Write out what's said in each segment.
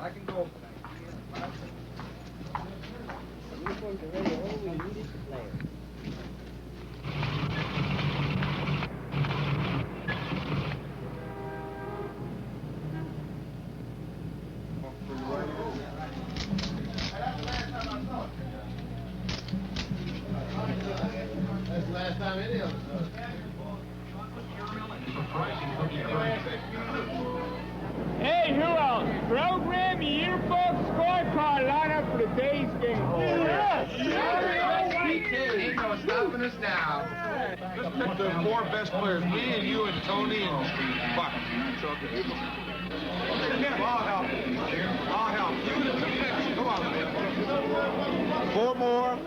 I can go. Uniforms are ready. All we need is the player. That's the last time any of us saw it. Hey, who else? Program yearbook scorecard lineup for today's game. Ain't no stopping us now. Let's pick the four best players. Me and you and Tony and Buck. I'll help. I'll help. Come on, man. 4 more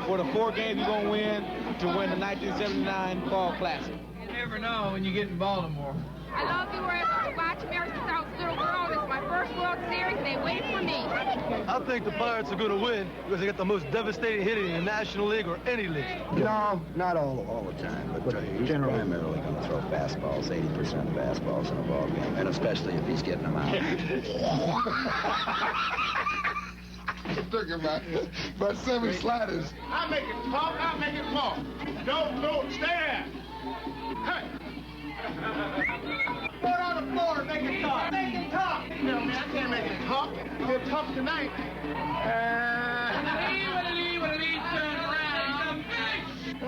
for the 4 games you're going to win to win the 1979 Fall Classic. You never know when you get in Baltimore. I love the Orioles. I watch America since I was a little girl. It's my first World Series, and they waited for me. I think the Pirates are going to win because they got the most devastating hitting in the National League or any league. No, not all the time, but he's primarily going to throw fastballs, 80% fastballs in a ball game, and especially if he's getting them out. It took him about 7 sliders. I'll make it talk, I'll make it talk. Don't stand. Hey. Put it on the floor and make it talk. Make it talk. No, man, I can't make it talk. It's tough tonight. When he turned around,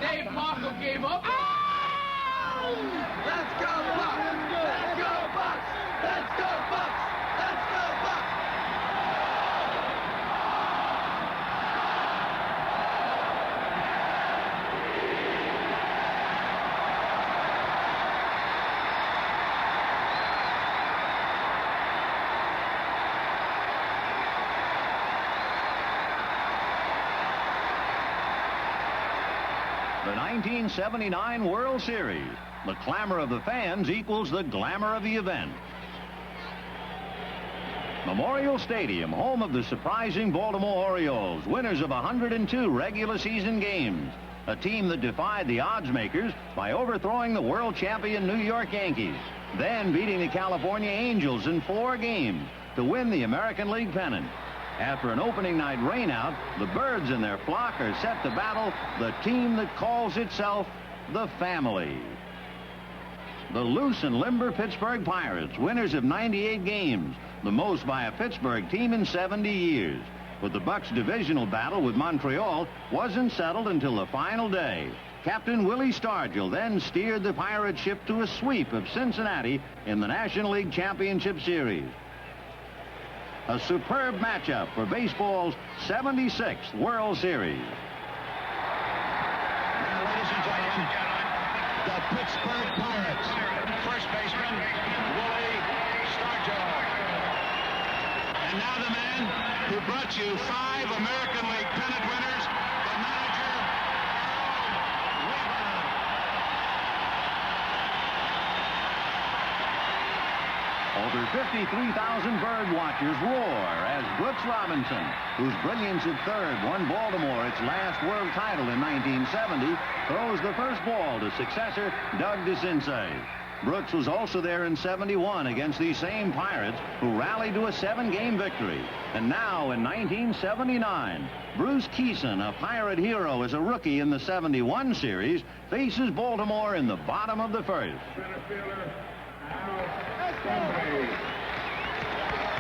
Dave Parker gave up. Let's go, Bucks! Let's go, Bucks! Let's go, Bucks! Let's go, Bucks! The 1979 World Series. The clamor of the fans equals the glamour of the event. Memorial Stadium, home of the surprising Baltimore Orioles, winners of 102 regular season games. A team that defied the odds makers by overthrowing the world champion New York Yankees, then beating the California Angels in 4 games to win the American League pennant. After an opening night rainout, the birds in their flock are set to battle the team that calls itself the Family. The loose and limber Pittsburgh Pirates, winners of 98 games, the most by a Pittsburgh team in 70 years. But the Bucks' divisional battle with Montreal wasn't settled until the final day. Captain Willie Stargell then steered the Pirate ship to a sweep of Cincinnati in the National League Championship Series. A superb matchup for baseball's 76th World Series. Now, ladies and gentlemen, the Pittsburgh Pirates. First baseman, Willie Stargell. And now the man who brought you 5 American League pennant winners, the manager, Over 53,000 bird watchers roar as Brooks Robinson, whose brilliance at third won Baltimore its last world title in 1970, throws the first ball to successor Doug DeCinces. Brooks was also there in 71 against these same Pirates, who rallied to a 7-game victory. And now in 1979, Bruce Keeson, a Pirate hero as a rookie in the 71 series, faces Baltimore in the bottom of the first.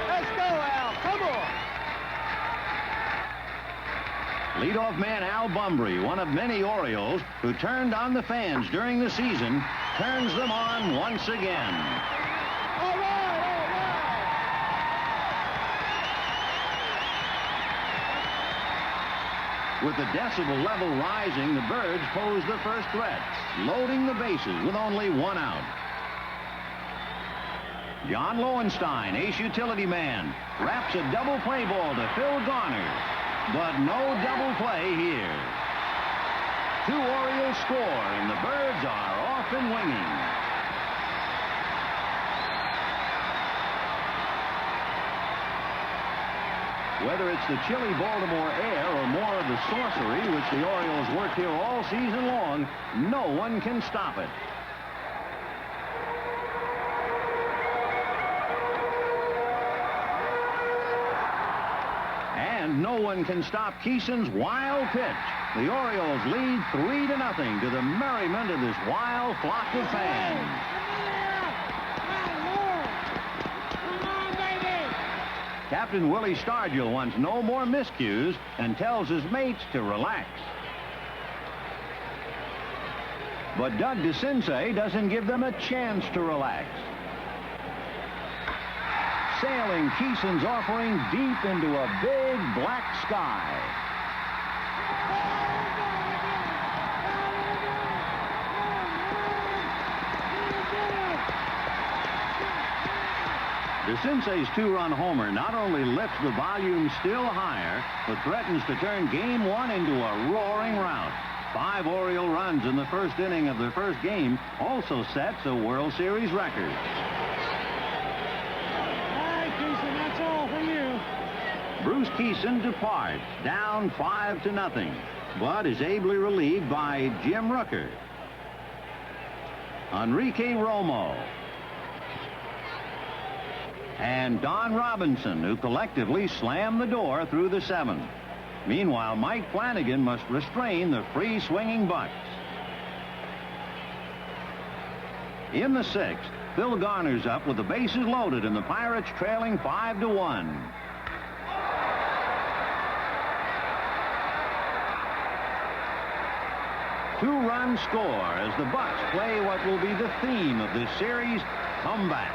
Let's go, Al. Come on. Leadoff man Al Bumbry, one of many Orioles who turned on the fans during the season, turns them on once again. All right, all right. With the decibel level rising, the birds pose the first threat, loading the bases with only 1 out. John Lowenstein, ace utility man, wraps a double play ball to Phil Garner, but no double play here. 2 Orioles score, and the birds are off and winging. Whether it's the chilly Baltimore air or more of the sorcery which the Orioles worked here all season long, no one can stop it. and no one can stop Keeson's wild pitch. The Orioles lead 3-0 to the merriment of this wild flock of fans. Captain Willie Stargell wants no more miscues and tells his mates to relax. But Doug DeCinces doesn't give them a chance to relax. Sailing Keeson's offering deep into a big black sky. DeCinces' two-run homer not only lifts the volume still higher, but threatens to turn Game 1 into a roaring rout. 5 Oriole runs in the first inning of their first game also sets a World Series record. That's all for you. Bruce Keeson departs, down 5-0, but is ably relieved by Jim Rooker, Enrique Romo, and Don Robinson, who collectively slammed the door through the 7th. Meanwhile, Mike Flanagan must restrain the free-swinging Bucks. In the 6th, Phil Garner's up with the bases loaded and the Pirates trailing 5-1. Two-run score as the Bucks play what will be the theme of this series, comeback.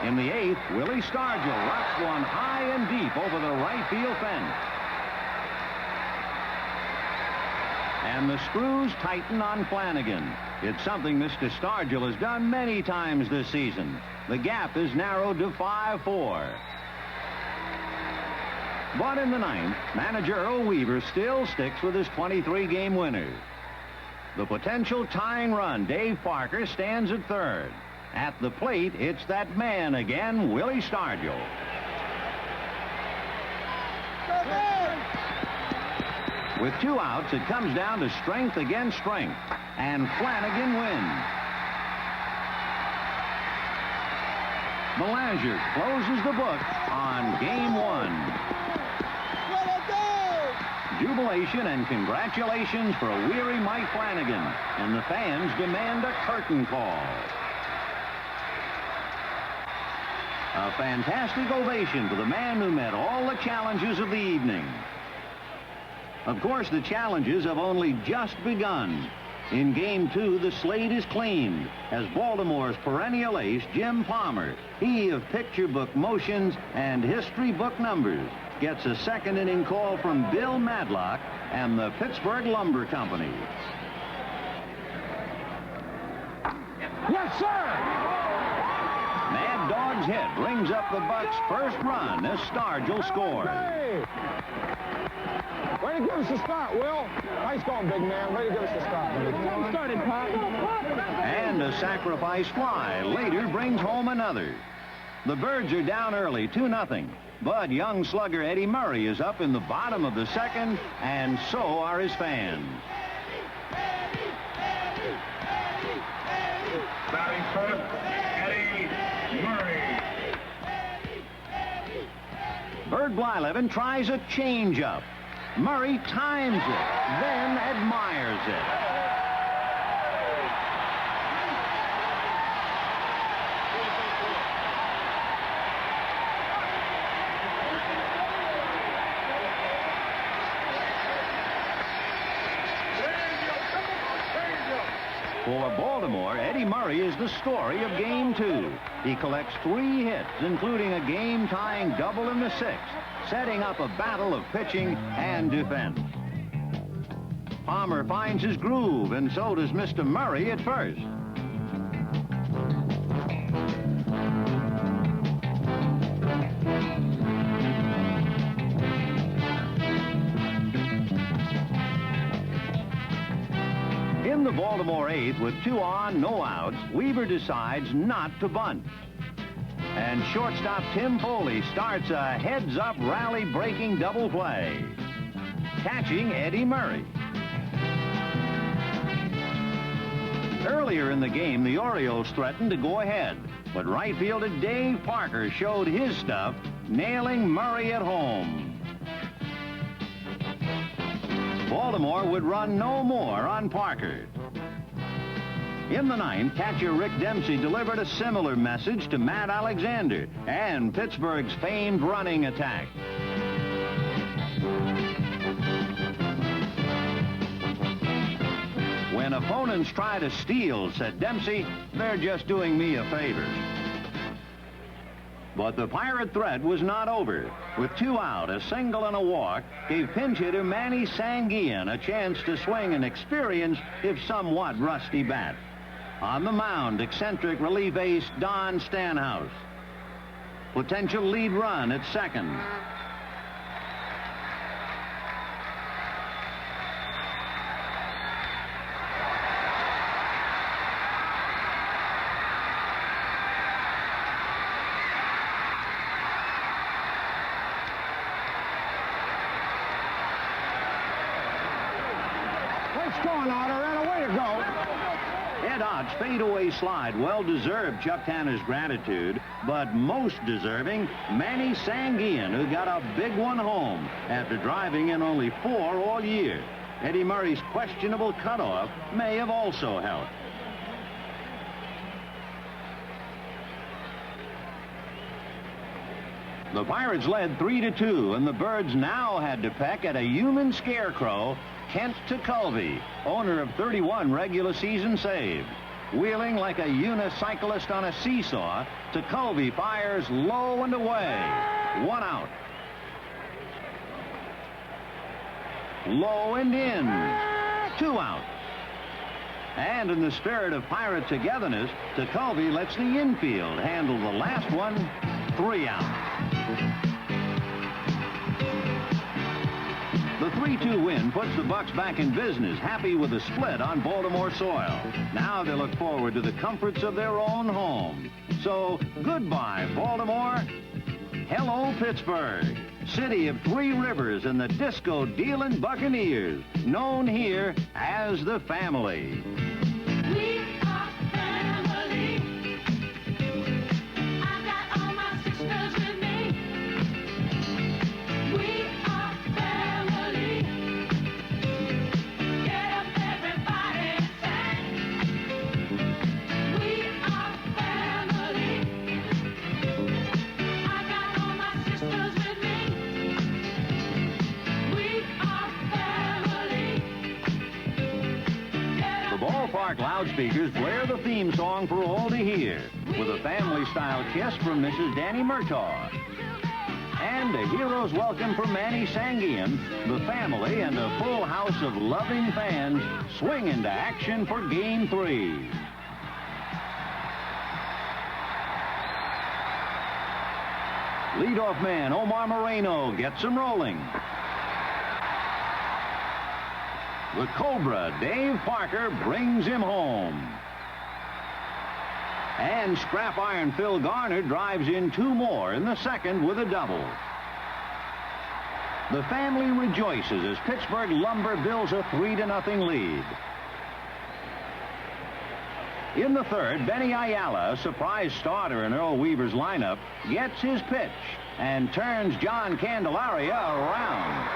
In the 8th, Willie Stargell rocks one high and deep over the right field fence. And the screws tighten on Flanagan. It's something Mr. Stargell has done many times this season. The gap is narrowed to 5-4. But in the 9th, manager Earl Weaver still sticks with his 23-game winner. The potential tying run, Dave Parker, stands at third. At the plate, it's that man again, Willie Stargell. With 2 outs, it comes down to strength against strength, and Flanagan wins. Belanger closes the book on Game 1. Jubilation and congratulations for a weary Mike Flanagan, and the fans demand a curtain call. A fantastic ovation for the man who met all the challenges of the evening. Of course, the challenges have only just begun. In Game 2, the slate is cleaned as Baltimore's perennial ace, Jim Palmer, he of picture book motions and history book numbers, gets a second inning call from Bill Madlock and the Pittsburgh Lumber Company. Yes, sir! Mad Dog's hit brings up the Bucks' first run as Stargell scores. Way to give us a start, Will. Nice going, big man. Way to give us a start. Started, Pop. And a sacrifice fly later brings home another. The Birds are down early, 2-0. But young slugger Eddie Murray is up in the bottom of the 2nd, and so are his fans. Batting first, Eddie Murray. Bert Blyleven tries a changeup. Murray times it, then admires it. For Baltimore, Eddie Murray is the story of Game 2. He collects 3 hits, including a game-tying double in the 6th, setting up a battle of pitching and defense. Palmer finds his groove, and so does Mr. Murray at first. In the Baltimore 8th, with 2 on, no outs, Weaver decides not to bunt. And shortstop Tim Foley starts a heads-up rally-breaking double play, catching Eddie Murray. Earlier in the game, the Orioles threatened to go ahead, but right fielder Dave Parker showed his stuff, nailing Murray at home. Baltimore would run no more on Parker. In the ninth, catcher Rick Dempsey delivered a similar message to Matt Alexander and Pittsburgh's famed running attack. When opponents try to steal, said Dempsey, they're just doing me a favor. But the Pirate threat was not over. With 2 out, a single and a walk gave pinch hitter Manny Sanguillen a chance to swing an experienced, if somewhat rusty bat. On the mound, eccentric relief ace Don Stanhouse. Potential lead run at second. Ott's fadeaway slide well deserved Chuck Tanner's gratitude, but most deserving Manny Sanguillen, who got a big one home after driving in only 4 all year. Eddie Murray's questionable cutoff may have also helped. The Pirates led 3-2, and the Birds now had to peck at a human scarecrow, Kent Tekulve, owner of 31 regular season saves. Wheeling like a unicyclist on a seesaw, Tekulve fires low and away. 1 out. Low and in. 2 out. And in the spirit of Pirate togetherness, Tekulve lets the infield handle the last one. 3 out. The 3-2 win puts the Bucs back in business, happy with a split on Baltimore soil. Now they look forward to the comforts of their own home. So, goodbye, Baltimore. Hello, Pittsburgh, city of 3 rivers and the disco-dealing Buccaneers, known here as the Family. We are family. I got all my sisters with me. We are family. Get up, everybody, and sing. We are family. I got all my sisters with me. We are family. The ballpark loudspeakers blare the theme song for all to hear, with a family-style kiss from Mrs. Danny Murtaugh. And a hero's welcome from Manny Sanguillen, the family, and a full house of loving fans swing into action for Game 3. Leadoff man Omar Moreno gets them rolling. The Cobra, Dave Parker, brings him home. And scrap iron Phil Garner drives in 2 more in the second with a double. The family rejoices as Pittsburgh Lumber builds a 3-0 lead. In the third, Benny Ayala, a surprise starter in Earl Weaver's lineup, gets his pitch and turns John Candelaria around.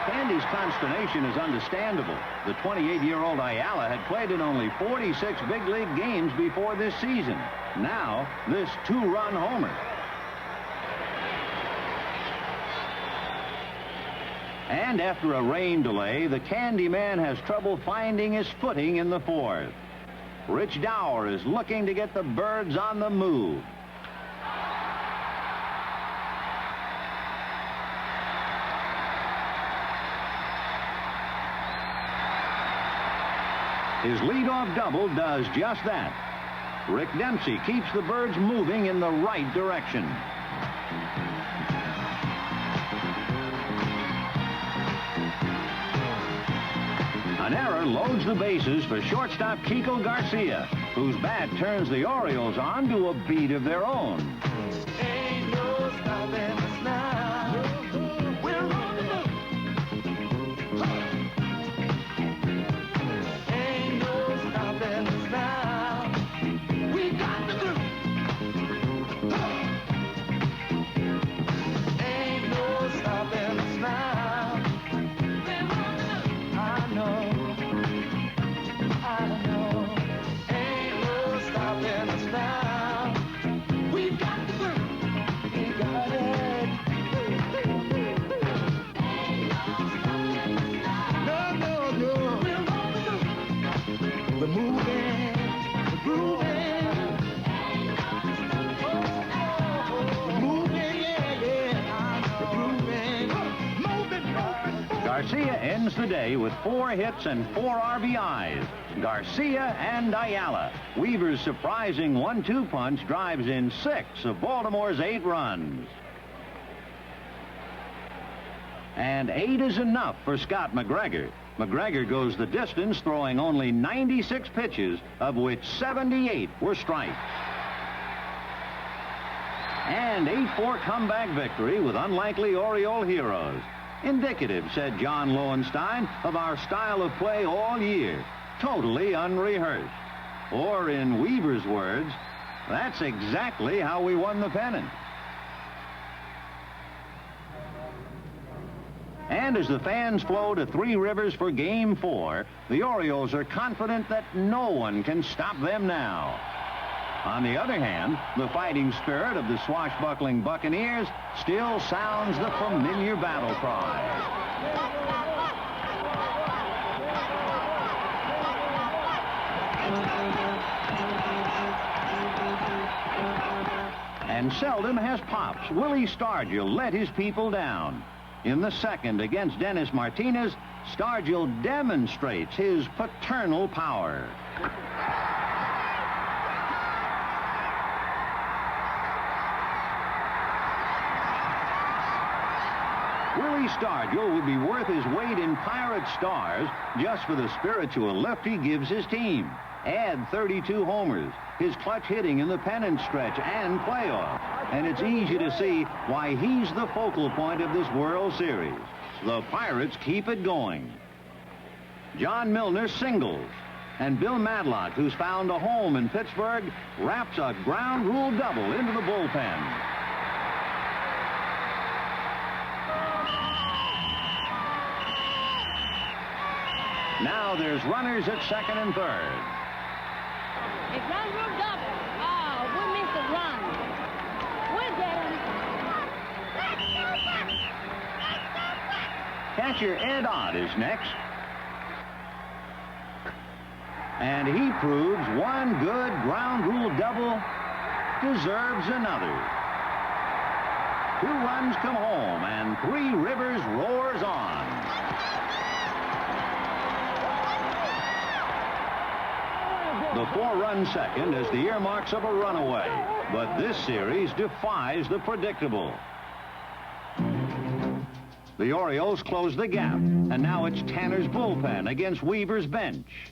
Candy's consternation is understandable. The 28-year-old Ayala had played in only 46 big league games before this season. Now, this 2-run homer. And after a rain delay, the Candy Man has trouble finding his footing in the fourth. Rich Dower is looking to get the Birds on the move. His leadoff double does just that. Rick Dempsey keeps the Birds moving in the right direction. An error loads the bases for shortstop Kiko Garcia, whose bat turns the Orioles on to a beat of their own. Ain't no stopping us now. We're on the move. Ain't no stopping us now. We got the groove. Ain't no Garcia ends the day with 4 hits and 4 RBIs. Garcia and Ayala. Weaver's surprising 1-2 punch drives in 6 of Baltimore's 8 runs. And 8 is enough for Scott McGregor. McGregor goes the distance, throwing only 96 pitches, of which 78 were strikes. And 8-4 comeback victory with unlikely Oriole heroes. Indicative, said John Lowenstein, of our style of play all year. Totally unrehearsed. Or in Weaver's words, that's exactly how we won the pennant. And as the fans flow to Three Rivers for Game 4, the Orioles are confident that no one can stop them now. On the other hand, the fighting spirit of the swashbuckling Buccaneers still sounds the familiar battle cry. And seldom has Pops Willie Stargell let his people down. In the second against Dennis Martinez, Stargell demonstrates his paternal power. Willie Stargell would be worth his weight in Pirate stars just for the spiritual lift he gives his team. Add 32 homers, his clutch hitting in the pennant stretch and playoff, and it's easy to see why he's the focal point of this World Series. The Pirates keep it going. John Milner singles, and Bill Madlock, who's found a home in Pittsburgh, wraps a ground rule double into the bullpen. Now there's runners at second and third. A ground rule double. Oh, we missed the run. We'll get him. Catcher Ed Ott is next. And he proves one good ground rule double deserves another. 2 runs come home, and Three Rivers roars on. The 4-run second is the earmarks of a runaway, but this series defies the predictable. The Orioles close the gap, and now it's Tanner's bullpen against Weaver's bench.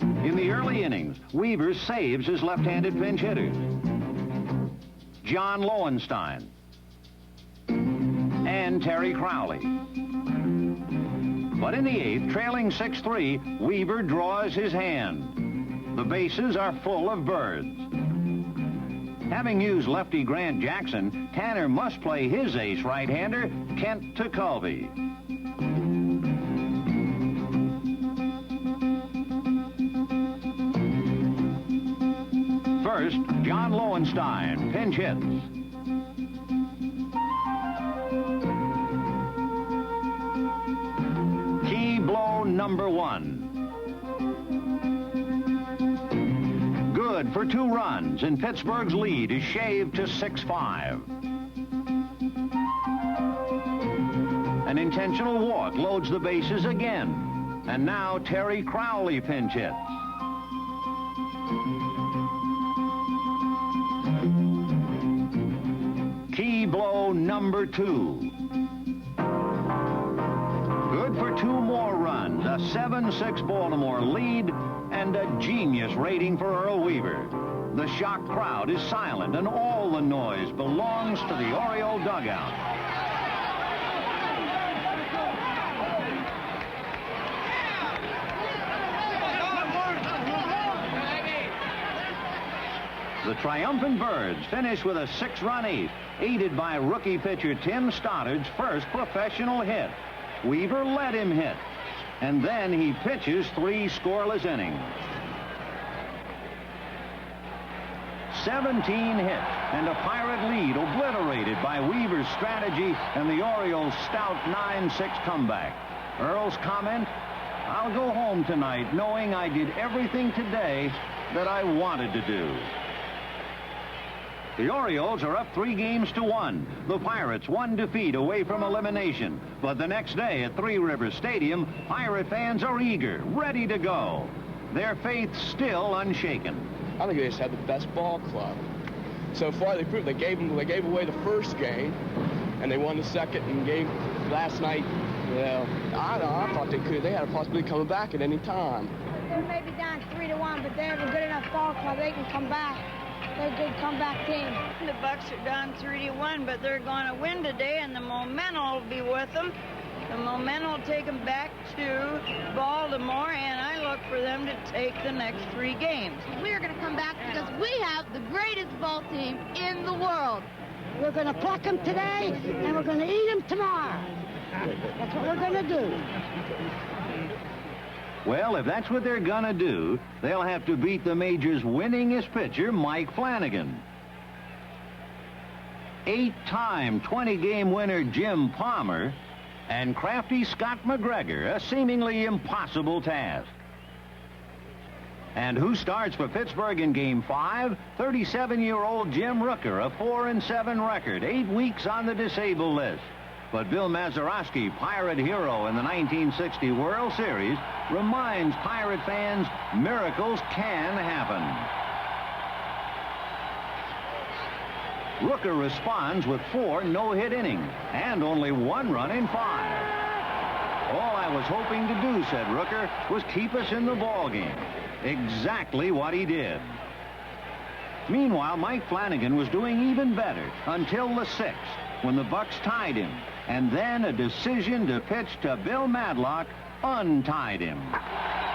In the early innings, Weaver saves his left-handed pinch hitters, John Lowenstein and Terry Crowley. But in the 8th, trailing 6-3, Weaver draws his hand. The bases are full of birds. Having used lefty Grant Jackson, Tanner must play his ace right-hander, Kent Tekulve. First, John Lowenstein pinch hits. Key blow number 1. Good for 2 runs, and Pittsburgh's lead is shaved to 6-5. An intentional walk loads the bases again. And now Terry Crowley pinch hits. Key blow number 2. Good for 2 more runs, a 7-6 Baltimore lead, and a genius rating for Earl Weaver. The shocked crowd is silent, and all the noise belongs to the Oriole dugout. The triumphant Birds finish with a 6-run 8th, aided by rookie pitcher Tim Stoddard's first professional hit. Weaver let him hit, and then he pitches 3 scoreless innings. 17 hits and a Pirate lead obliterated by Weaver's strategy and the Orioles' stout 9-6 comeback. Earl's comment, "I'll go home tonight knowing I did everything today that I wanted to do." The Orioles are up 3-1. The Pirates one defeat away from elimination. But the next day at Three Rivers Stadium, Pirate fans are eager, ready to go. Their faith still unshaken. I think they just had the best ball club. So far, they proved they gave away the first game, and they won the second and game last night. Well, I thought they had a possibility of coming back at any time. They may be down 3-1, but they have a good enough ball club. They can come back. They're a good comeback team. The Bucks are down 3-1, but they're going to win today, and the momentum will be with them. The momentum will take them back to Baltimore, and I look for them to take the next 3 games. We're going to come back because we have the greatest ball team in the world. We're going to pluck them today, and we're going to eat them tomorrow. That's what we're going to do. Well, if that's what they're gonna do, they'll have to beat the Major's winningest pitcher, Mike Flanagan. 8-time 20-game winner Jim Palmer and crafty Scott McGregor, a seemingly impossible task. And who starts for Pittsburgh in Game 5? 37-year-old Jim Rooker, a 4-7 record, 8 weeks on the disabled list. But Bill Mazeroski, Pirate hero in the 1960 World Series, reminds Pirate fans miracles can happen. Rooker responds with 4 no-hit innings and only 1 run in 5. All I was hoping to do, said Rooker, was keep us in the ballgame. Exactly what he did. Meanwhile, Mike Flanagan was doing even better until the 6th, when the Bucks tied him. And then a decision to pitch to Bill Madlock untied him.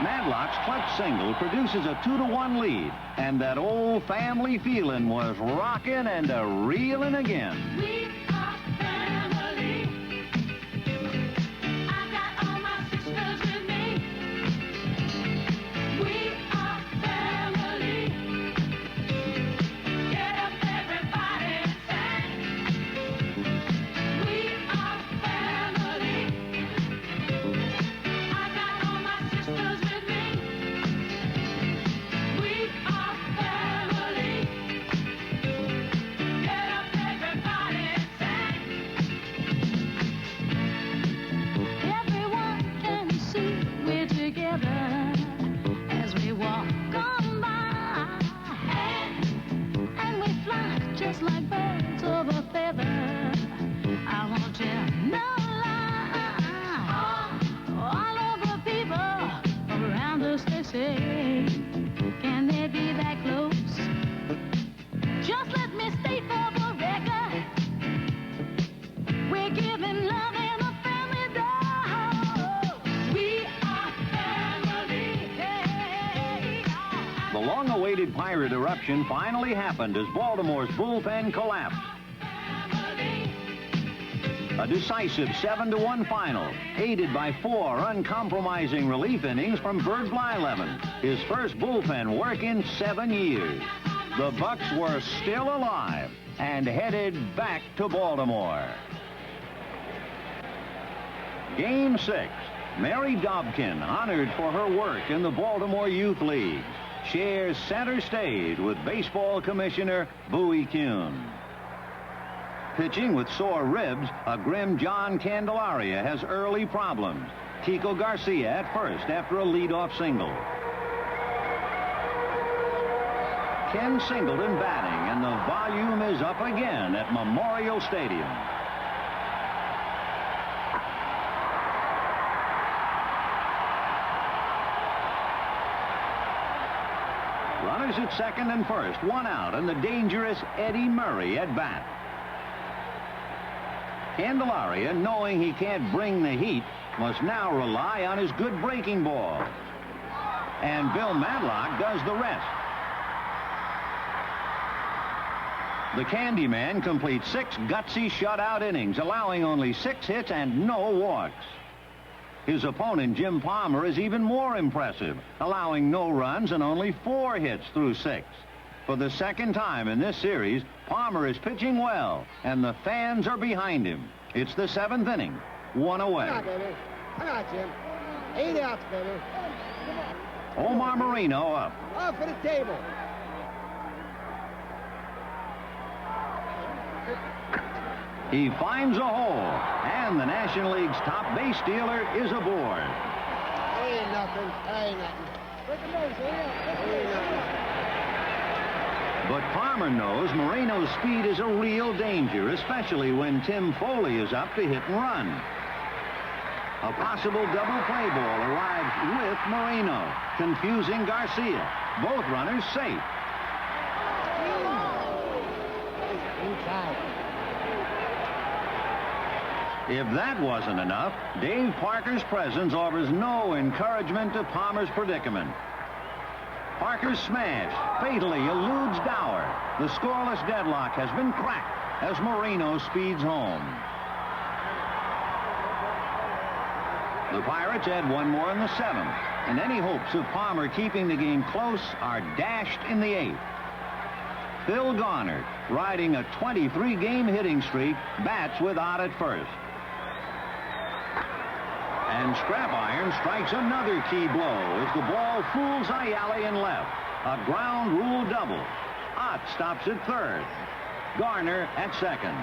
Madlock's clutch single produces a 2-1 lead, and that old family feeling was rocking and a-reeling again. We are family. I got all my sisters with me. We are family. Get up, everybody, and sing. We are family. I got all my sisters with me. We are family. Get up, everybody, and sing. Everyone can see we're together as we walk on by, and we fly just like birds of a feather. I want you to know all of the people around us, they say, can they be that close? Just let me state for the record, we're giving love in a family dose. We are family. Hey, The long-awaited Pirate eruption finally happened as Baltimore's bullpen collapsed. A decisive 7-1 final, aided by 4 uncompromising relief innings from Bert Blyleven, his first bullpen work in 7 years. The Bucks were still alive and headed back to Baltimore. Game 6, Mary Dobkin, honored for her work in the Baltimore Youth League, shares center stage with baseball commissioner Bowie Kuhn. Pitching with sore ribs, a grim John Candelaria has early problems. Kiko Garcia at first after a leadoff single. Ken Singleton batting, and the volume is up again at Memorial Stadium. Runners at second and first, 1 out, and the dangerous Eddie Murray at bat. Candelaria, knowing he can't bring the heat, must now rely on his good breaking ball. And Bill Madlock does the rest. The Candyman completes 6 gutsy shutout innings, allowing only 6 hits and no walks. His opponent, Jim Palmer, is even more impressive, allowing no runs and only 4 hits through 6. For the second time in this series, Palmer is pitching well, and the fans are behind him. It's the 7th inning, 1 away. Come on, baby. Come on, Jim. 8 outs, baby. Omar Moreno up. Up for the table. He finds a hole, and the National League's top base stealer is aboard. Ain't nothing. Ain't nothing. But Palmer knows Moreno's speed is a real danger, especially when Tim Foley is up to hit and run. A possible double play ball arrives with Moreno, confusing Garcia. Both runners safe. If that wasn't enough, Dave Parker's presence offers no encouragement to Palmer's predicament. Parker's smash fatally eludes Dower. The scoreless deadlock has been cracked as Moreno speeds home. The Pirates add one more in the 7th, and any hopes of Palmer keeping the game close are dashed in the 8th. Phil Garner, riding a 23-game hitting streak, bats with Ott at first. And Scrap Iron strikes another key blow as the ball fools Ayala in left. A ground rule double. Ott stops at third. Garner at second.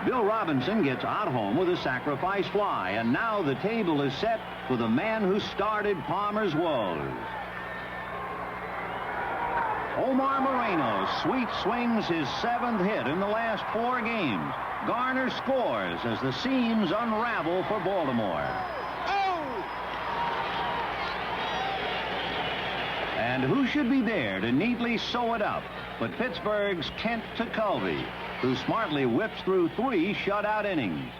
Bill Robinson gets Ott home with a sacrifice fly, and now the table is set for the man who started Palmer's woes. Omar Moreno sweet swings his 7th hit in the last 4 games. Garner scores as the seams unravel for Baltimore. And who should be there to neatly sew it up but Pittsburgh's Kent Tekulve, who smartly whips through 3 shutout innings.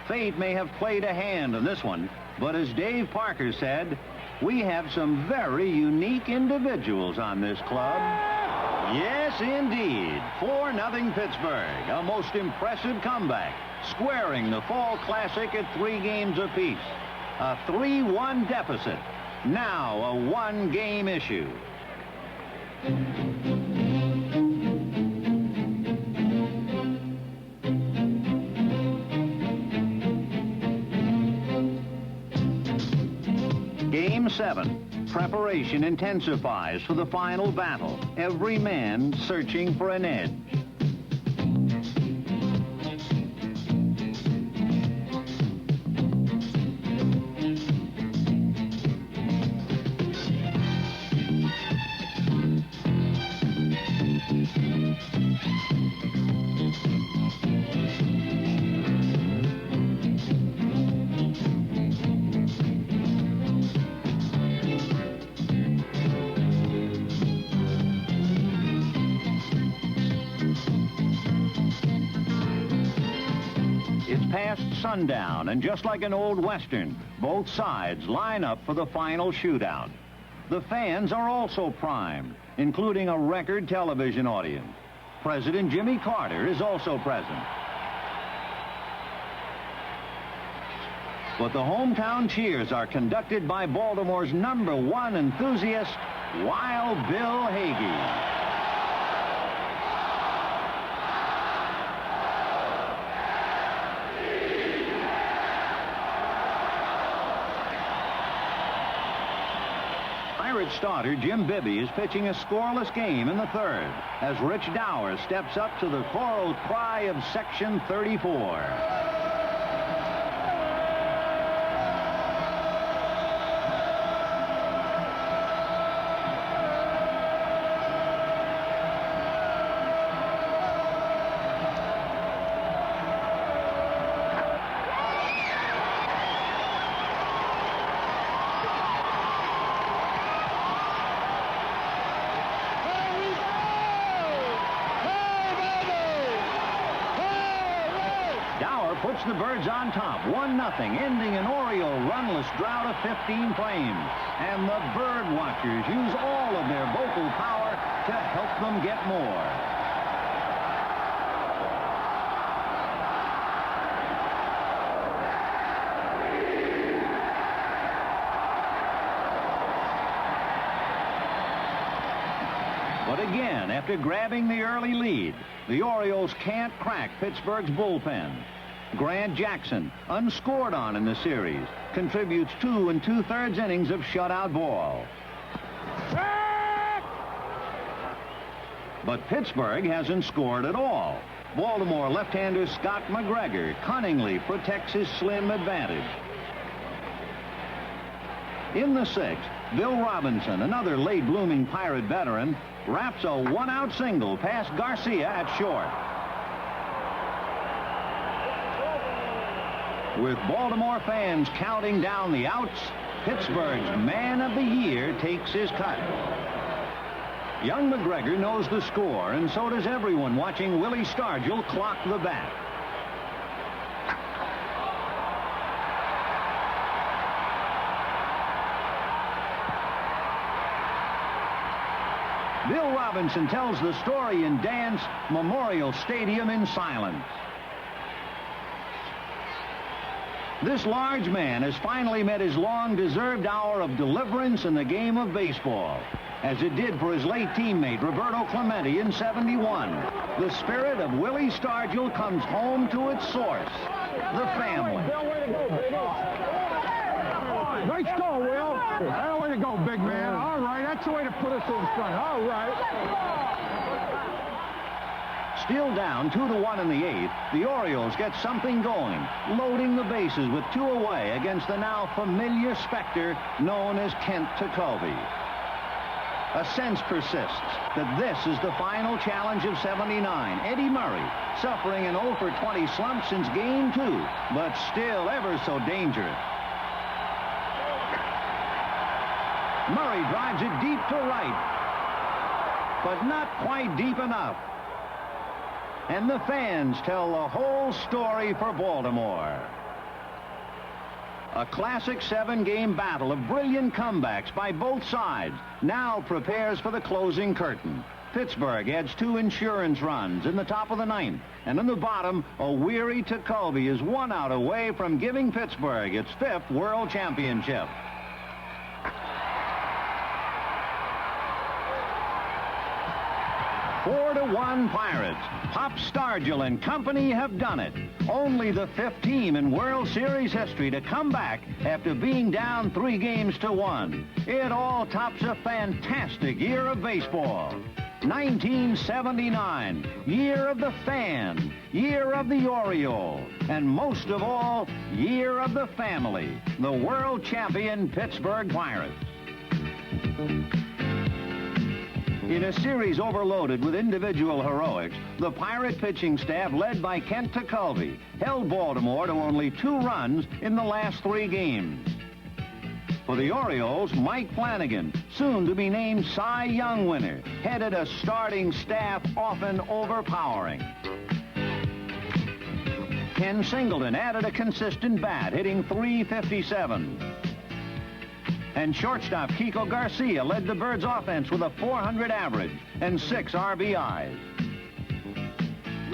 Fate may have played a hand in this one, but as Dave Parker said, we have some very unique individuals on this club. Yes, indeed. 4-0 Pittsburgh. A most impressive comeback, squaring the Fall Classic at 3 games apiece. A 3-1 deficit. Now a 1-game issue. Game 7. Preparation intensifies for the final battle. Every man searching for an edge. Sundown, and just like an old Western, both sides line up for the final shootout. The fans are also primed, including a record television audience. President Jimmy Carter is also present. But the hometown cheers are conducted by Baltimore's #1 enthusiast, Wild Bill Hagee. Pirate starter Jim Bibby is pitching a scoreless game in the 3rd as Rich Dower steps up to the choral cry of Section 34. Puts the Birds on top, 1-0, ending an Oriole runless drought of 15 frames. And the Bird Watchers use all of their vocal power to help them get more. But again, after grabbing the early lead, the Orioles can't crack Pittsburgh's bullpen. Grant Jackson, unscored on in the series, contributes 2 2/3 innings of shutout ball. But Pittsburgh hasn't scored at all. Baltimore left-hander Scott McGregor cunningly protects his slim advantage. In the sixth, Bill Robinson, another late-blooming Pirate veteran, wraps a one-out single past Garcia at short. With Baltimore fans counting down the outs, Pittsburgh's Man of the Year takes his cut. Young McGregor knows the score, and so does everyone watching Willie Stargell clock the bat. Bill Robinson tells the story in Dance Memorial Stadium in silence. This large man has finally met his long-deserved hour of deliverance in the game of baseball, as it did for his late teammate Roberto Clemente in '71. The spirit of Willie Stargell comes home to its source, the family. Great score, Will. Way to go, big man. All right, that's the way to put us in front. All right. Still down 2-1 in the eighth, the Orioles get something going, loading the bases with 2 away against the now familiar specter known as Kent Tekulve. A sense persists that this is the final challenge of '79. Eddie Murray, suffering an 0 for 20 slump since Game 2, but still ever so dangerous. Murray drives it deep to right, but not quite deep enough. And the fans tell the whole story for Baltimore. A classic 7-game battle of brilliant comebacks by both sides now prepares for the closing curtain. Pittsburgh adds 2 insurance runs in the top of the 9th. And in the bottom, a weary Tekulve is 1 out away from giving Pittsburgh its 5th World Championship. Four to 1 Pirates. Pop Stargell and company have done it. Only the 5th team in World Series history to come back after being down 3 games to 1. It all tops a fantastic year of baseball. 1979, year of the fan, year of the Oriole, and most of all, year of the family, the world champion Pittsburgh Pirates. In a series overloaded with individual heroics, the Pirate pitching staff, led by Kent Tekulve, held Baltimore to only 2 runs in the last 3 games. For the Orioles, Mike Flanagan, soon to be named Cy Young winner, headed a starting staff often overpowering. Ken Singleton added a consistent bat, hitting .357. And shortstop Kiko Garcia led the Birds' offense with a .400 average and 6 RBIs.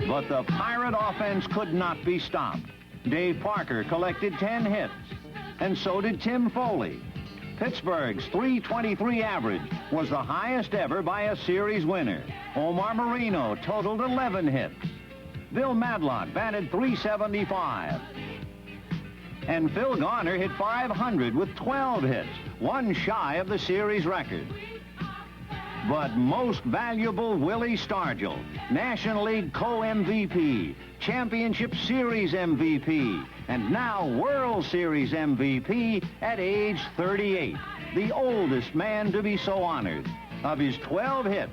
But the Pirate offense could not be stopped. Dave Parker collected 10 hits, and so did Tim Foley. Pittsburgh's .323 average was the highest ever by a series winner. Omar Marino totaled 11 hits. Bill Madlock batted .375. And Phil Garner hit .500 with 12 hits, 1 shy of the series record. But most valuable, Willie Stargell, National League co-MVP, Championship Series MVP, and now World Series MVP at age 38, the oldest man to be so honored. Of his 12 hits,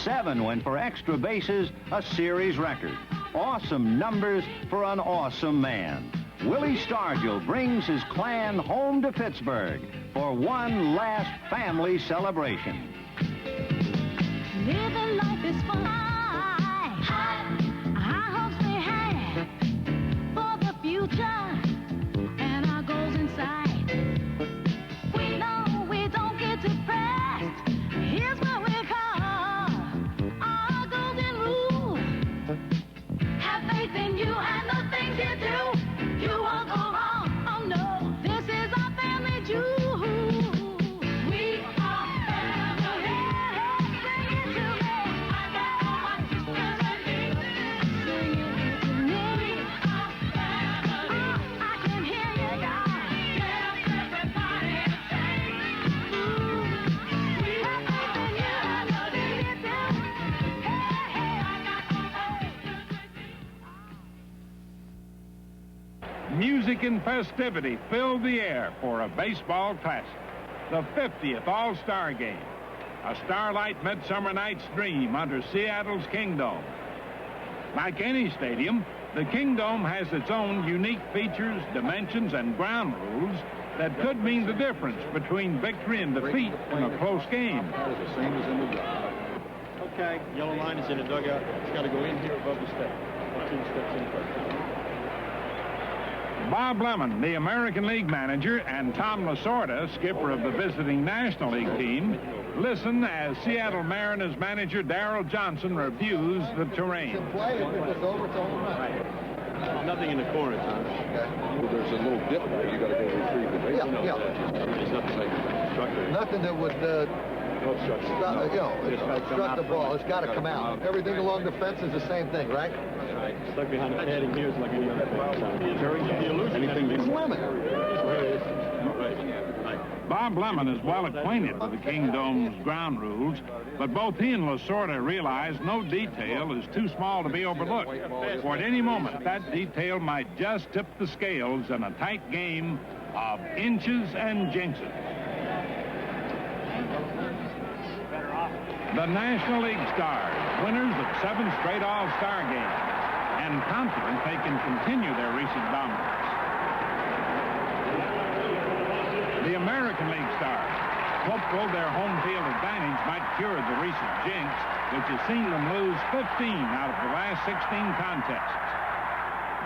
7 went for extra bases, a series record. Awesome numbers for an awesome man. Willie Stargell brings his clan home to Pittsburgh for one last family celebration. Living life is fun. High hopes we have for the future and our goals in sight. We know we don't get depressed. Here's what we call our golden rule. Have faith in you and the things you do. You won't go wrong. Oh no, this is our family jewel. We are family. music and festivity filled the air for a baseball classic, the 50th All-Star Game, a starlight midsummer night's dream under Seattle's Kingdome. Like any stadium, the Kingdome has its own unique features, dimensions, and ground rules that could mean the difference between victory and defeat in a close game. The same as in the dugout. Okay, yellow line is in the dugout. It's got to go in here above the step. 2 steps in first. Bob Lemon, the American League manager, and Tom Lasorda, skipper of the visiting National League team, listen as Seattle Mariners manager Darrell Johnson reviews the terrain. There's nothing in the corner, Tom. Okay. Well, there's a little dip there. You got to go retrieve the base. Yeah. There's nothing like structure. Nothing that would obstruct the ball. It's got to come out. Everything along the fence is the same thing, right? Right. Stuck behind the padding here is like any other thing. The illusion. Anything It's lemon. Bob Lemon is well acquainted with the Kingdome's ground rules, but both he and Lasorda realize no detail is too small to be overlooked. For at any moment, that detail might just tip the scales in a tight game of inches and jinxes. The National League Stars, winners of 7 straight All-Star games, and confident they can continue their recent dominance. The American League Stars, hopeful their home field advantage might cure the recent jinx, which has seen them lose 15 out of the last 16 contests.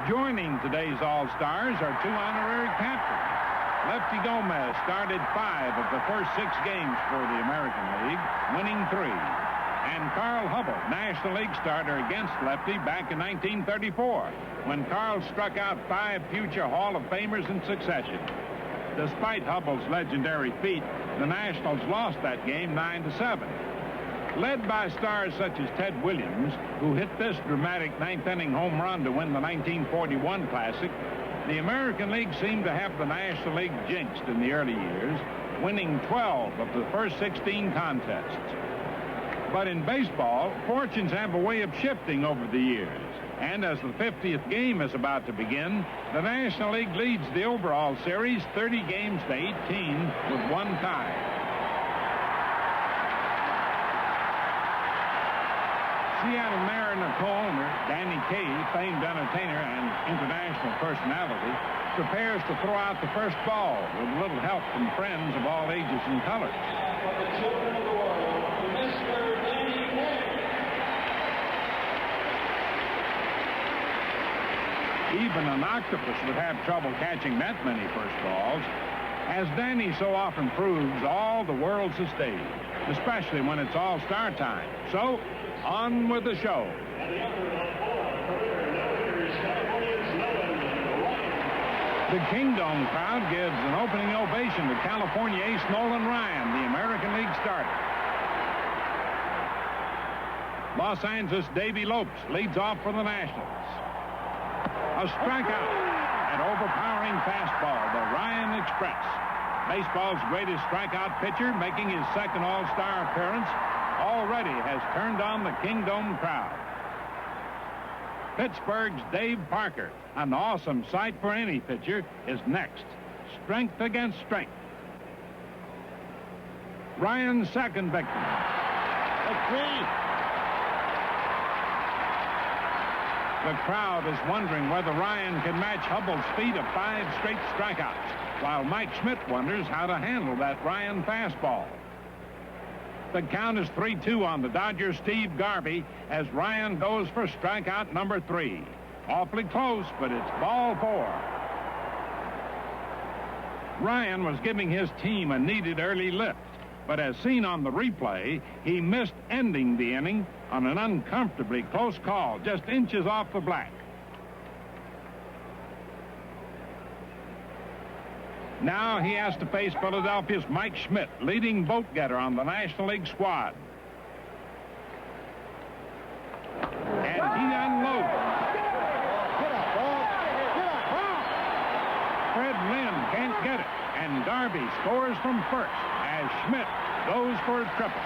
Joining today's All-Stars are 2 honorary captains. Lefty Gomez started 5 of the first 6 games for the American League, winning 3. And Carl Hubbell, National League starter against Lefty back in 1934, when Carl struck out 5 future Hall of Famers in succession. Despite Hubbell's legendary feat, the Nationals lost that game 9-7. Led by stars such as Ted Williams, who hit this dramatic 9th-inning home run to win the 1941 Classic, the American League seemed to have the National League jinxed in the early years, winning 12 of the first 16 contests. But in baseball, fortunes have a way of shifting over the years. And as the 50th game is about to begin, the National League leads the overall series 30 games to 18 with 1 tie. Seattle Mariner co-owner Danny Kaye, famed entertainer and international personality, prepares to throw out the first ball with a little help from friends of all ages and colors. For the children of the world, Mr. Danny Kaye. Even an octopus would have trouble catching that many first balls. As Danny so often proves, all the world's a stage, especially when it's all-star time. So, on with the show. The Kingdome crowd gives an opening ovation to California ace Nolan Ryan, the American League starter. Los Angeles' Davey Lopes leads off for the Nationals. A strikeout, an overpowering fastball, the Ryan Express. Baseball's greatest strikeout pitcher, making his second All-Star appearance, already has turned on the Kingdome crowd. Pittsburgh's Dave Parker, an awesome sight for any pitcher, is next. Strength against strength. Ryan's second victim. The crowd is wondering whether Ryan can match Hubbell's feat of 5 straight strikeouts, while Mike Schmidt wonders how to handle that Ryan fastball. The count is 3-2 on the Dodgers' Steve Garvey as Ryan goes for strikeout number 3. Awfully close, but it's ball 4. Ryan was giving his team a needed early lift, but as seen on the replay, he missed ending the inning on an uncomfortably close call, just inches off the black. Now he has to face Philadelphia's Mike Schmidt, leading vote-getter on the National League squad. And he unloads. Fred Lynn can't get it, and Garvey scores from first as Schmidt goes for a triple.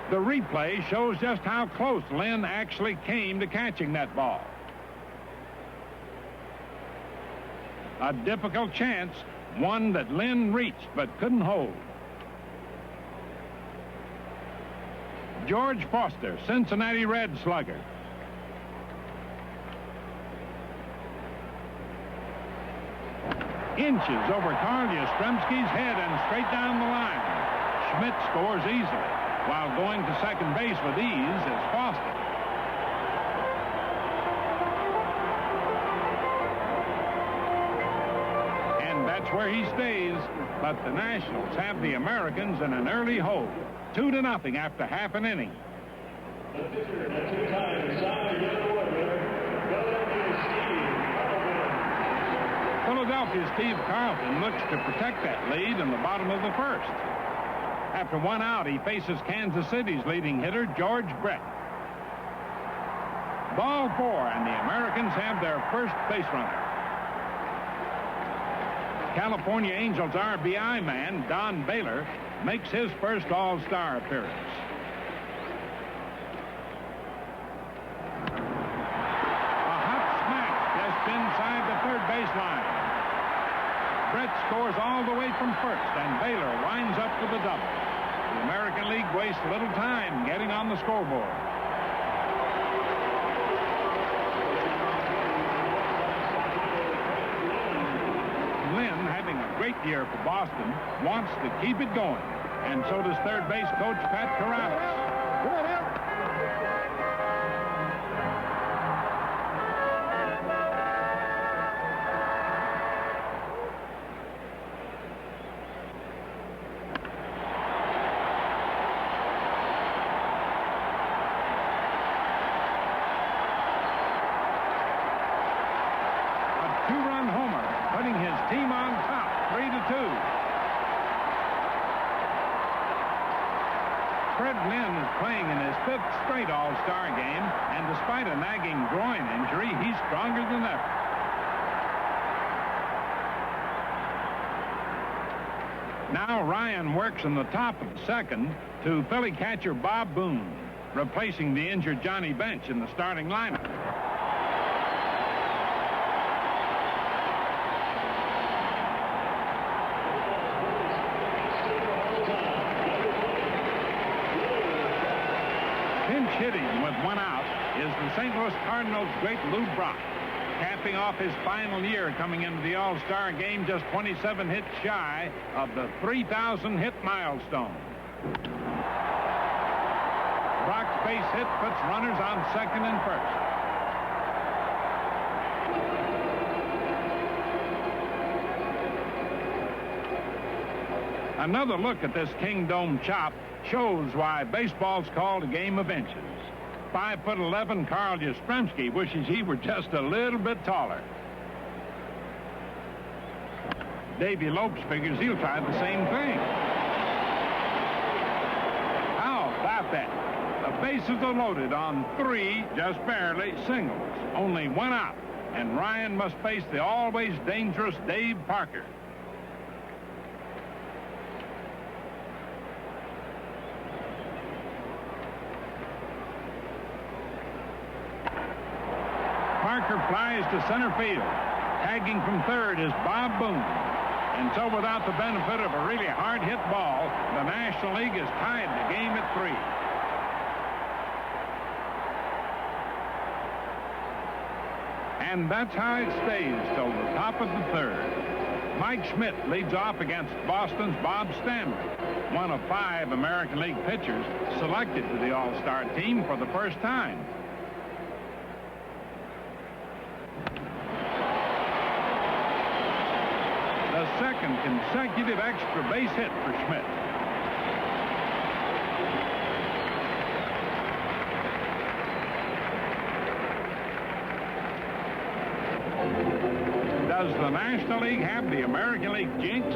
The replay shows just how close Lynn actually came to catching that ball. A difficult chance, one that Lynn reached but couldn't hold. George Foster, Cincinnati Red slugger. Inches over Carl Yastrzemski's head and straight down the line. Schmidt scores easily, while going to second base with ease is Foster. And that's where he stays, but the Nationals have the Americans in an early hold. 2-0 after half an inning. The pitcher, at 2 times, signed yellow order, Philadelphia Steve Carlton. Philadelphia Steve Carlton looks to protect that lead in the bottom of the first. After 1 out, he faces Kansas City's leading hitter, George Brett. Ball 4, and the Americans have their first base runner. California Angels RBI man, Don Baylor, makes his first All-Star appearance. A hot smash just inside the third baseline. Brett scores all the way from first, and Baylor winds up with a double. The American League wastes little time getting on the scoreboard. Lynn, having a great year for Boston, wants to keep it going, and so does third base coach Pat Corrales. Team on top, 3-2. Fred Lynn is playing in his 5th straight All-Star game, and despite a nagging groin injury, he's stronger than ever. Now Ryan works in the top of the second to Philly catcher Bob Boone, replacing the injured Johnny Bench in the starting lineup. Hitting with 1 out is the St. Louis Cardinals' great Lou Brock, capping off his final year coming into the All-Star game just 27 hits shy of the 3,000-hit milestone. Brock's base hit puts runners on second and first. Another look at this Kingdome chop shows why baseball's called a game of inches. 5'11" Carl Yastrzemski wishes he were just a little bit taller. Davey Lopes figures he'll try the same thing. How about that? The bases are loaded on 3, just barely, singles. Only 1 out, and Ryan must face the always dangerous Dave Parker. Parker flies to center field. Tagging from third is Bob Boone. And so without the benefit of a really hard-hit ball, the National League has tied the game at 3. And that's how it stays till the top of the third. Mike Schmidt leads off against Boston's Bob Stanley, one of 5 American League pitchers selected to the All-Star team for the first time. The second consecutive extra base hit for Schmidt. Does the National League have the American League jinx?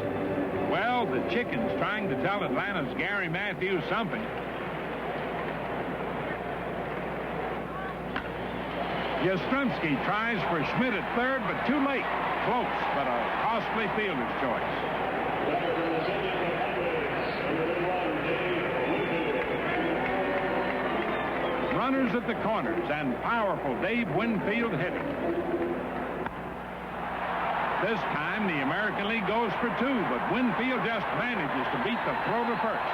Well, the chicken's trying to tell Atlanta's Gary Matthews something. Yastrzemski tries for Schmidt at third, but too late. Close, but a costly fielder's choice. runners at the corners, and powerful Dave Winfield hitting. This time, the American League goes for 2, but Winfield just manages to beat the throw to first.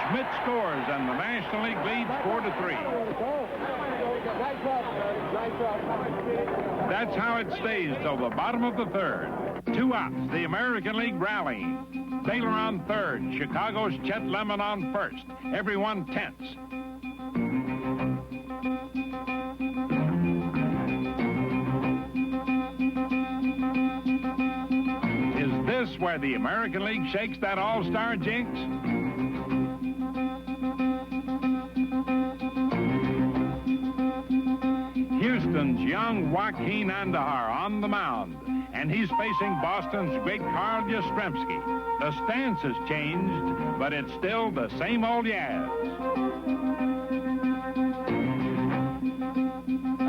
Schmidt scores, and the National League leads 4-3. That's how it stays till the bottom of the third. 2 outs, the American League rallying. Baylor on third, Chicago's Chet Lemon on first. Everyone tense. Is this where the American League shakes that all-star jinx? Houston's young Joaquin Andahar on the mound, and he's facing Boston's great Carl Yastrzemski. The stance has changed, but it's still the same old Yaz.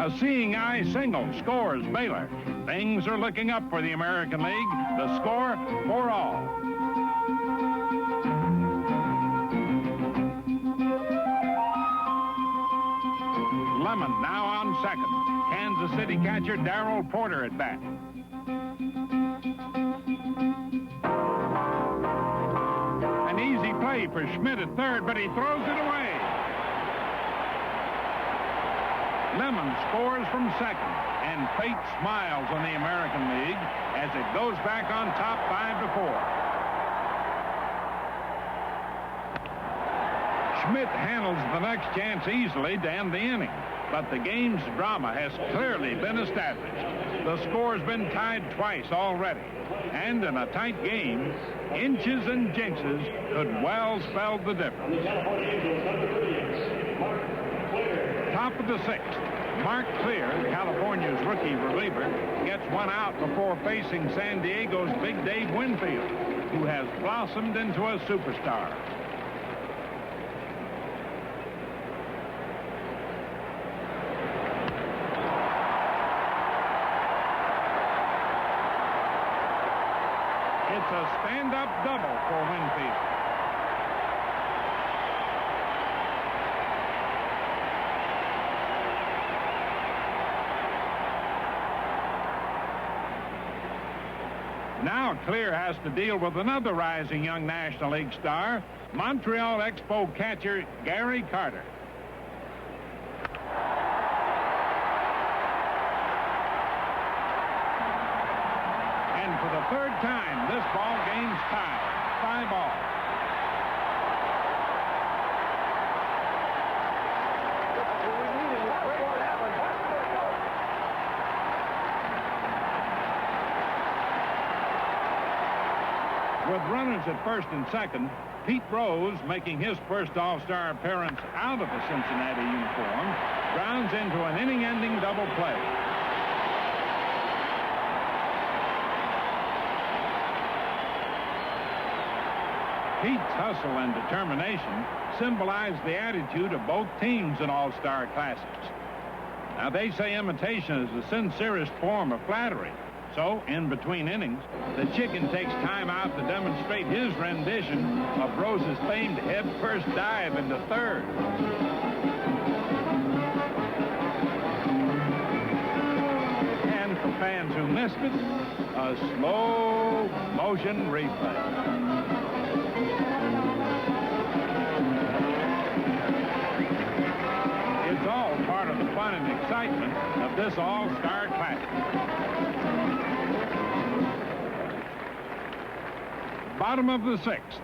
A seeing eye single scores Baylor. Things are looking up for the American League. The score 4-all. Lemon now on second. Kansas City catcher Darrell Porter at bat. An easy play for Schmidt at third, but he throws it away. Lemon scores from second, and fate smiles on the American League as it goes back on top 5-4. Schmidt handles the next chance easily to end the inning, but the game's drama has clearly been established. The score's been tied twice already, and in a tight game, inches and jinxes could well spell the difference. Top of the 6th, Mark Clear, California's rookie reliever, gets 1 out before facing San Diego's big Dave Winfield, who has blossomed into a superstar. It's a stand-up double for Winfield. Now Clear has to deal with another rising young National League star, Montreal Expo catcher Gary Carter. And for the third time, this ball game's tied, 5-all. With runners at first and second, Pete Rose, making his first All-Star appearance out of the Cincinnati uniform, grounds into an inning-ending double play. Pete's hustle and determination symbolize the attitude of both teams in All-Star Classics. Now, they say imitation is the sincerest form of flattery. So, in between innings, the chicken takes time out to demonstrate his rendition of Rose's famed head-first dive into third. And for fans who missed it, a slow motion replay. It's all part of the fun and excitement of this All-Star Classic. Bottom of the 6th,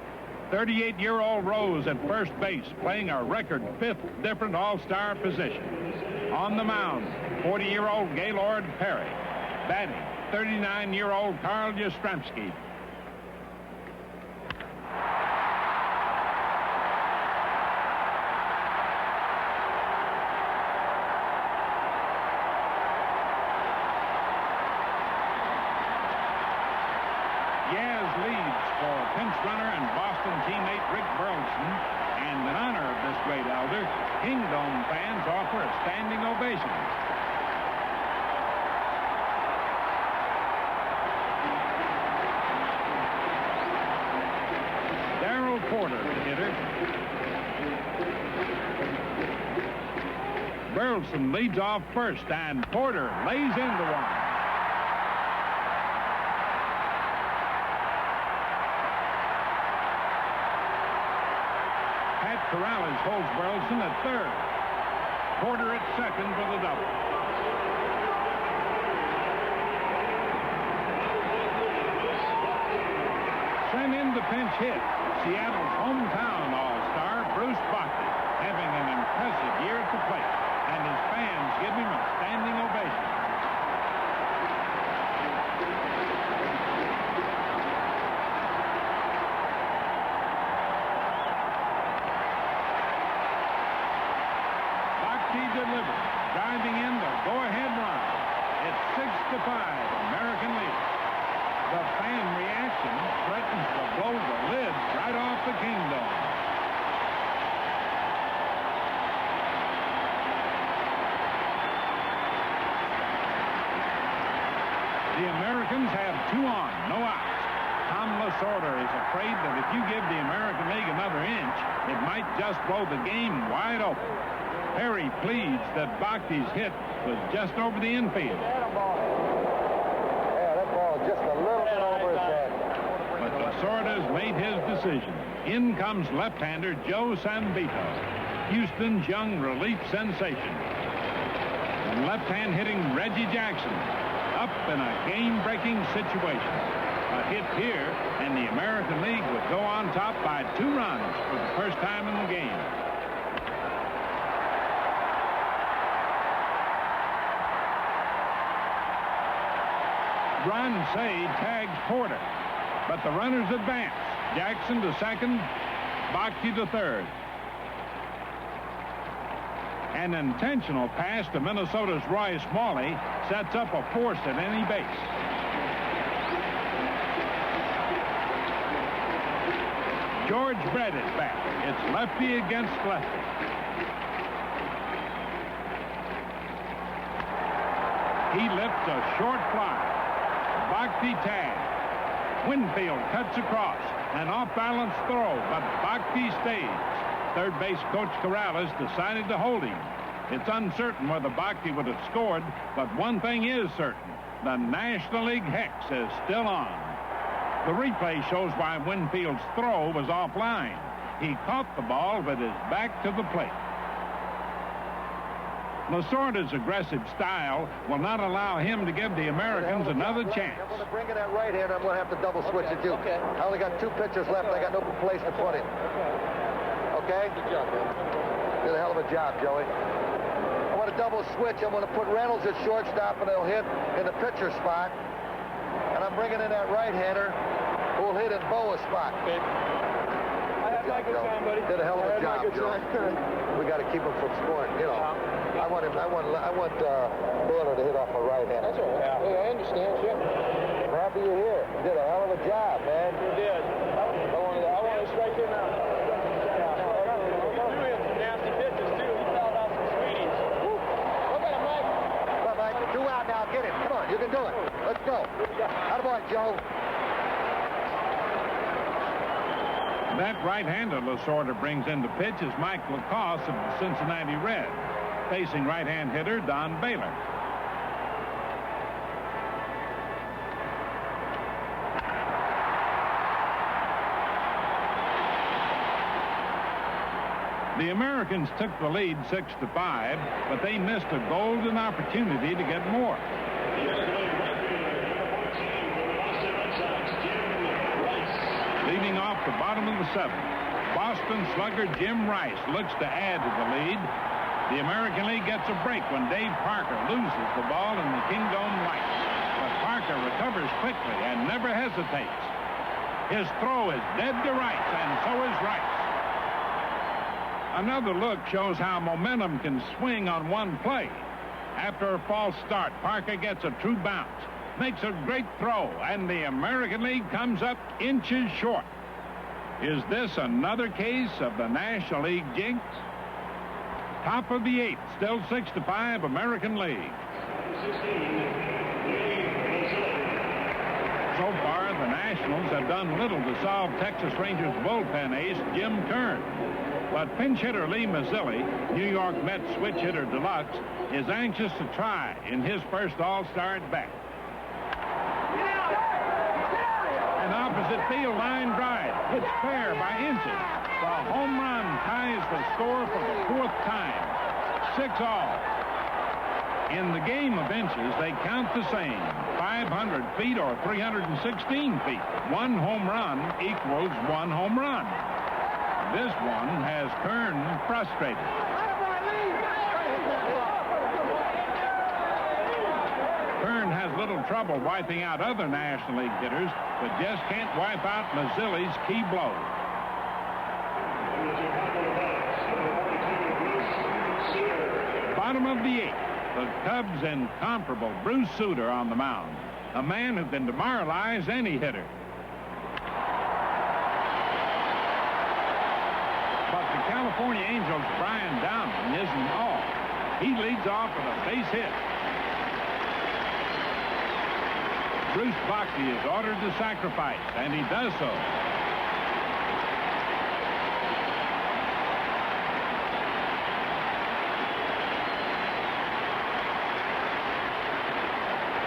38-year-old Rose at first base, playing a record 5th different All-Star position. On the mound, 40-year-old Gaylord Perry. Batting, 39-year-old Carl Yastrzemski. Yaz leads for pinch runner and Boston teammate Rick Burleson, and in honor of this great elder, Kingdome fans offer a standing ovation. Darrell Porter, the hitter. Burleson leads off first, and Porter lays into one. Pat Corrales holds Burleson at third. Porter at second for the double. Sent in the pinch hit, Seattle's hometown all-star, Bruce Bochy, having an impressive year at the plate, and his fans give him a standing ovation. Bochy delivers, driving in the go-ahead run. It's 6-5, American lead. The fan reaction threatens to blow the lid right off the Kingdom. The Americans have 2 on, no outs. Tom Lasorda is afraid that if you give the American League another inch, it might just blow the game wide open. Perry pleads that Bochy's hit was just over the infield. Yeah, that ball is just a little bit over his head. But Lasorda's made his decision. In comes left-hander Joe Sanvito, Houston's young relief sensation. And left-hand hitting Reggie Jackson up in a game-breaking situation. A hit here, and the American League would go on top by 2 runs for the first time in the game. Ron Say tags Porter, but the runners advance. Jackson to second, Bochy to third. An intentional pass to Minnesota's Roy Smalley sets up a force at any base. George Brett is back. It's lefty against lefty. He lifts a short fly. Bochy tag. Winfield cuts across. An off-balance throw, but Bochy stays. Third base coach Corrales decided to hold him. It's uncertain whether Bochy would have scored, but one thing is certain. The National League hex is still on. The replay shows why Winfield's throw was offline. He caught the ball with his back to the plate. Lasorda's aggressive style will not allow him to give the Americans another chance. I'm going to bring in that right hand. I'm going to have to double switch it too. Okay. I only got 2 pitchers left. I got no place to put him. Okay? Good job, man. Did a hell of a job, Joey. I want to double switch. I'm going to put Reynolds at shortstop, and he'll hit in the pitcher spot. And I'm bringing in that right-hander who will hit in Boa's spot. Okay. I had my good time, buddy. Did a hell of a job, Joey. We got to keep him from scoring. You know, I want Baylor to hit off a right-hander. That's all right. Yeah. Hey, I understand, Chip. I'm happy you're here. You did a hell of a job, man. You did. I want to strike him out. Nasty pitches, too. He fouled out some sweeties. Look at him, Mike. Come on, Mike. 2 out now. Get him. Come on. You can do it. Let's go. Attaboy, Joe. That right-hander Lasorda brings in the pitch is Mike Lacoste of the Cincinnati Reds, facing right-hand hitter Don Baylor. The Americans took the lead 6-5, but they missed a golden opportunity to get more. Leading off the bottom of the 7th, Boston slugger Jim Rice looks to add to the lead. The American League gets a break when Dave Parker loses the ball in the Kingdome lights. But Parker recovers quickly and never hesitates. His throw is dead to Rice, and so is Rice. Another look shows how momentum can swing on one play. After a false start, Parker gets a true bounce, makes a great throw, and the American League comes up inches short. Is this another case of the National League jinx? Top of the 8th, still 6-5, American League. So far, the Nationals have done little to solve Texas Rangers bullpen ace Jim Kern. But pinch hitter Lee Mazzilli, New York Mets switch hitter deluxe, is anxious to try in his first All-Star at bat. An opposite field line drive. It's fair by inches. The home run ties the score for the fourth time. 6-all. In the game of inches, they count the same. 500 feet or 316 feet. One home run equals one home run. This one has Kern frustrated. Kern has little trouble wiping out other National League hitters, but just can't wipe out Mazzilli's key blow. Bottom of the eighth, the Cubs' incomparable Bruce Sutter on the mound, a man who can demoralize any hitter. But the California Angels' Brian Downing isn't all. He leads off with a base hit. Bruce Bochy is ordered to sacrifice, and he does so.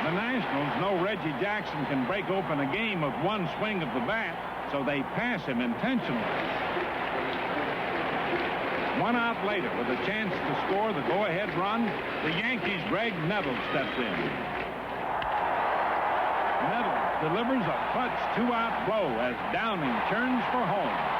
The Nationals know Reggie Jackson can break open a game with one swing of the bat, so they pass him intentionally. 1 out later, with a chance to score the go-ahead run, the Yankees' Greg Nettles steps in. Nettles delivers a clutch 2-out blow as Downing turns for home.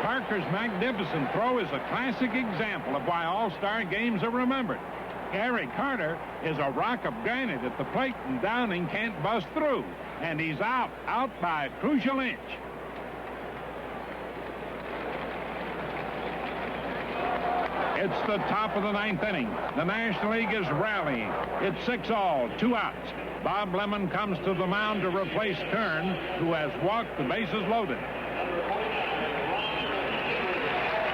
Parker's magnificent throw is a classic example of why All-Star games are remembered. Gary Carter is a rock of granite at the plate, and Downing can't bust through. And he's out by a crucial inch. It's the top of the ninth inning. The National League is rallying. It's 6-all, 2 outs. Bob Lemon comes to the mound to replace Kern, who has walked the bases loaded.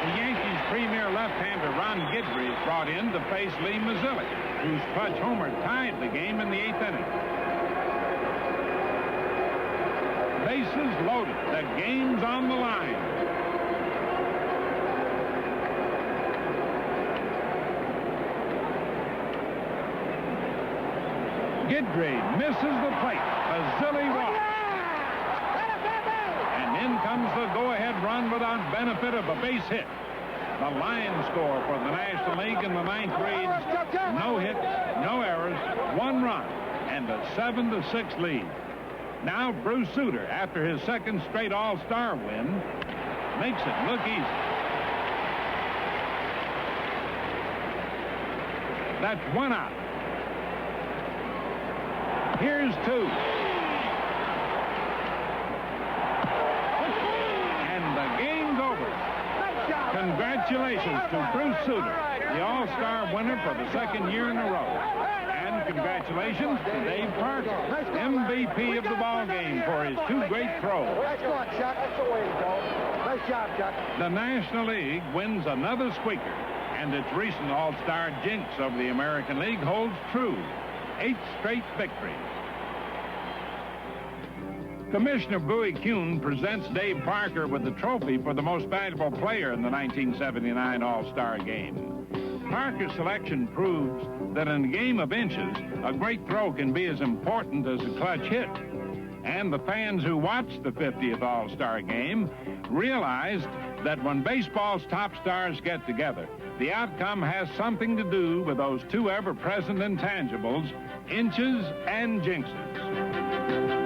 The Yankees' premier left-hander Ron Guidry is brought in to face Lee Mazzilli, whose clutch homer tied the game in the 8th inning. Bases loaded. The game's on the line. Guidry misses the plate. Mazzilli walks. And in comes the go-ahead run without benefit of a base hit. The line score for the National League in the 9th reads no hits, no errors, 1 run, and a 7-6 lead. Now Bruce Sutter, after his second straight All-Star win, makes it look easy. That's 1 out. Here's 2. And the game's over. Congratulations to Bruce Sutter, the All-Star winner for the 2nd year in a row. And congratulations to Dave Parker, MVP of the ball game for his 2 great throws. Nice going, Chuck. That's the way to go. Nice job, Chuck. The National League wins another squeaker, and its recent All-Star jinx of the American League holds true. 8 straight victories. Commissioner Bowie Kuhn presents Dave Parker with the trophy for the most valuable player in the 1979 All-Star game. Parker's selection proves that in a game of inches, a great throw can be as important as a clutch hit. And the fans who watched the 50th All-Star game realized that when baseball's top stars get together, the outcome has something to do with those 2 ever-present intangibles, inches and jinxes.